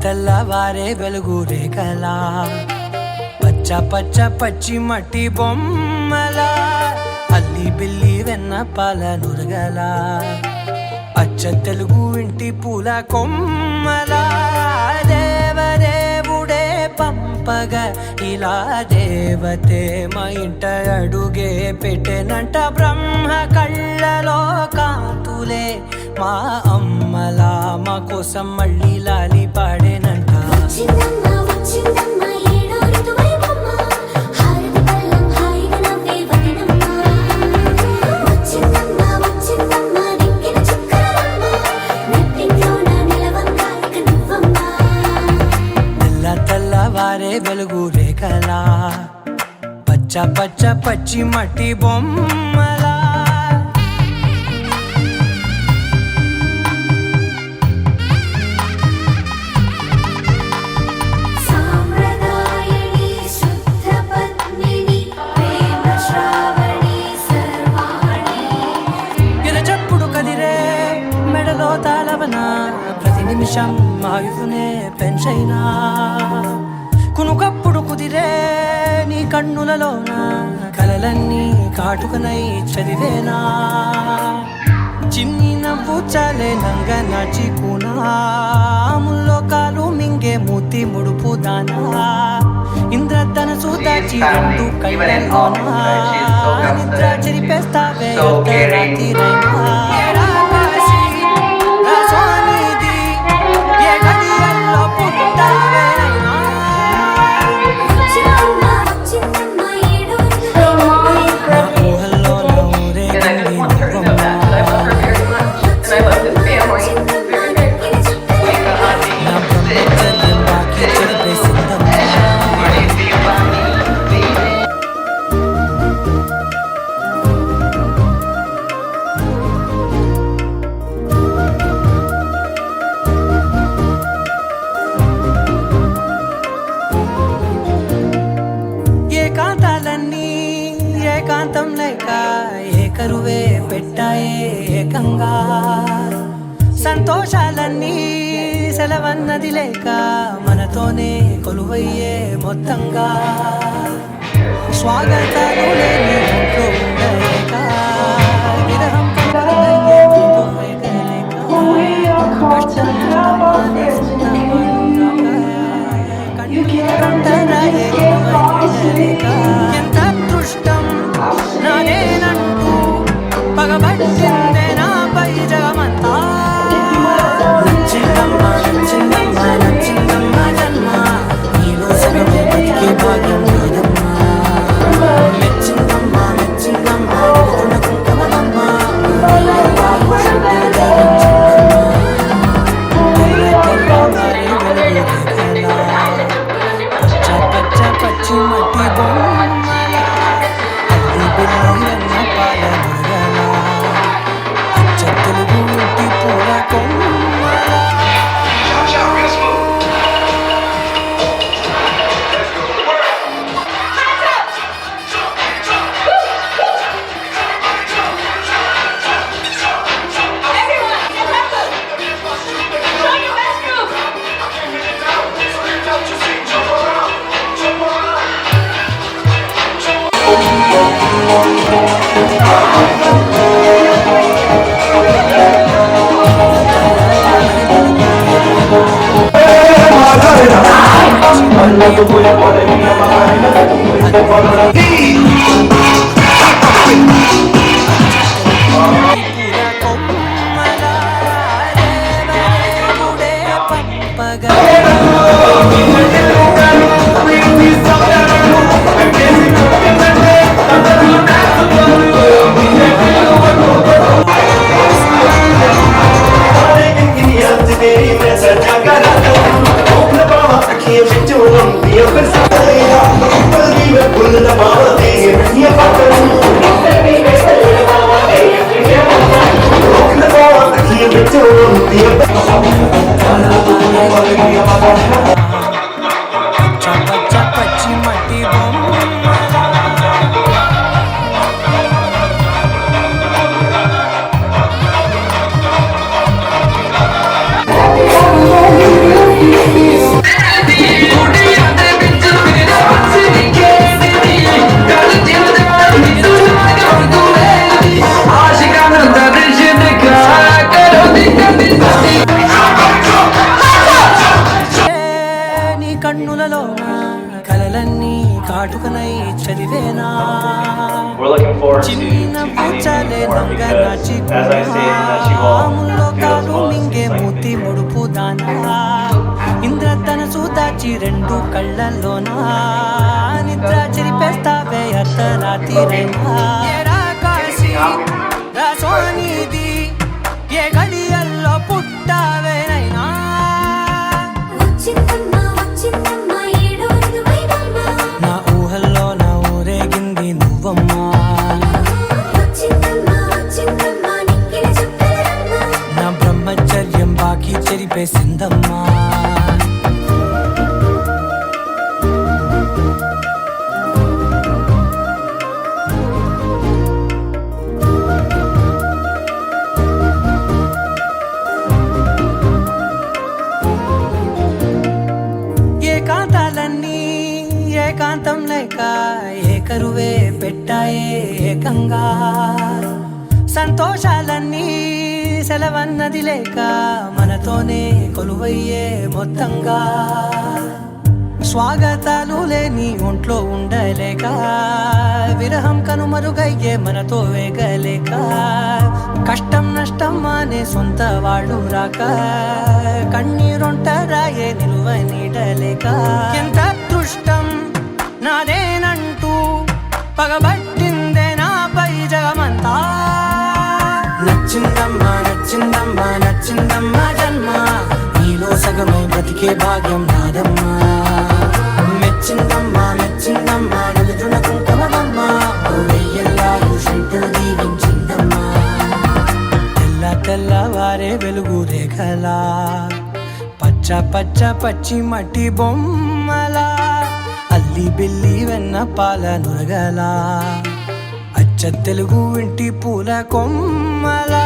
తెల్లవారే వెలుగు రేఖలా పచ్చ పచ్చ పచ్చి మట్టి బొమ్మలా అల్లి బిల్లి వెన్న పాల నురగలా అచ్చ తెలుగు ఇంటి పూల కొమ్మలా దేవదేవుడే పంపగా ఇలా దేవతే మా ఇంట అడుగే పెట్టెనంట బ్రహ్మ కళ్ళలో కాంతులే మా అమ్మలా మా కోసం మళ్ళీ లాలి పాడేనంట. తెల్లవారే వెలుగు రేఖలా పచ్చ పచ్చ పచ్చి మట్టి బొమ్మలా ప్రతి నిమిషం ఆయుధునే పెంచైనా కునుకప్పుడు కుదిరే నీ కన్నులలోన కలలన్నీ కాటుకనై చదివేనా చిన్ని నవ్వు చాలే నంగ నాచి కూనాముల్లో కాలు మింగే మూతి ముడుపు దానా ఇంద్రధనసు దాచి రెండు కళ్ళలోనా నిద్ర చెరిపేస్తావే రాత్రిరైనా ఏకాంతం లేక ఏకరువే పెట్టాయే ఏకంగా సంతోషాలన్నీ సెలవన్నది లేక మనతోనే కొలువయ్యే మొత్తంగా స్వాగతాలు లేని ఇంట్లో ఉండలేక విరహం ఎంత అదృష్టం నానేనంటూ పగబట్టిందే నాపై జగమంతా నచ్చిందమ్మా నచ్చిందమ్మా నచ్చిందమ్మా జన్మ నీలో సగమే బతికే భాగ్యం లేదమ్మా మెచ్చిందమ్మా మెచ్చిందమ్మా కొమ్మల రేవరేవుడే పంపగా పచ్చి మట్టి నీ కన్నులలో కలలన్నీ కాటుకనై చదివేనా చిన్న పూచలే నంగనాచి ముల్లో కాలు మింగే మూతి ముడుపు దానా ఇంద్రధనసు దాచి రెండు కళ్ళల్లోనా నిద్ర చెరిపేస్తావే అర్ధరాత్రిరైనా కాశీ రాసోనిది ఏ గడియల్లో పుట్టావేనైనా నా ఊహల్లో నా ఊరేగింది నువ్వమ్మా నా బ్రహ్మచర్యం బాకీ చెరిపేసిందమ్మా ఏకాంతాలన్నీ ఏకాంతం లేక ఏకరువే పెట్టాయే ఏకంగా సంతోషాలన్నీ సెలవన్నది లేక మనతోనే కొలువయ్యే మొత్తంగా స్వాగతాలు లేని ఒంట్లో ఉండలేక విరహం కనుమరుగయ్యే మనతో వేగలేక కష్టం నష్టం అనే సొంత వాళ్ళు రాక కన్నీరొంటరాయే నిలువ నీడలేక ఎంత అదృష్టం నాదేనంటూ పగబట్టిందే నాపై జగమంతా నచ్చిందమ్మా నచ్చిందమ్మా నచ్చిందమ్మా జన్మ నీలో సగమై బ్రతికే భాగ్యం నాదమ్మా మెచ్చిందమ్మా మెచ్చిందమ్మా నిలుచున కుంకుమమ్మా వెయ్యల్లాలు శంకులు దీవించిందమ్మా తెల్ల తెల్లవారే వెలుగు రేఖలా పచ్చ పచ్చ పచ్చి మట్టి బొమ్మలా అల్లి బిల్లి వెన్న పాల నురగలా అచ్చ తెలుగు ఇంటి పూల కొమ్మలా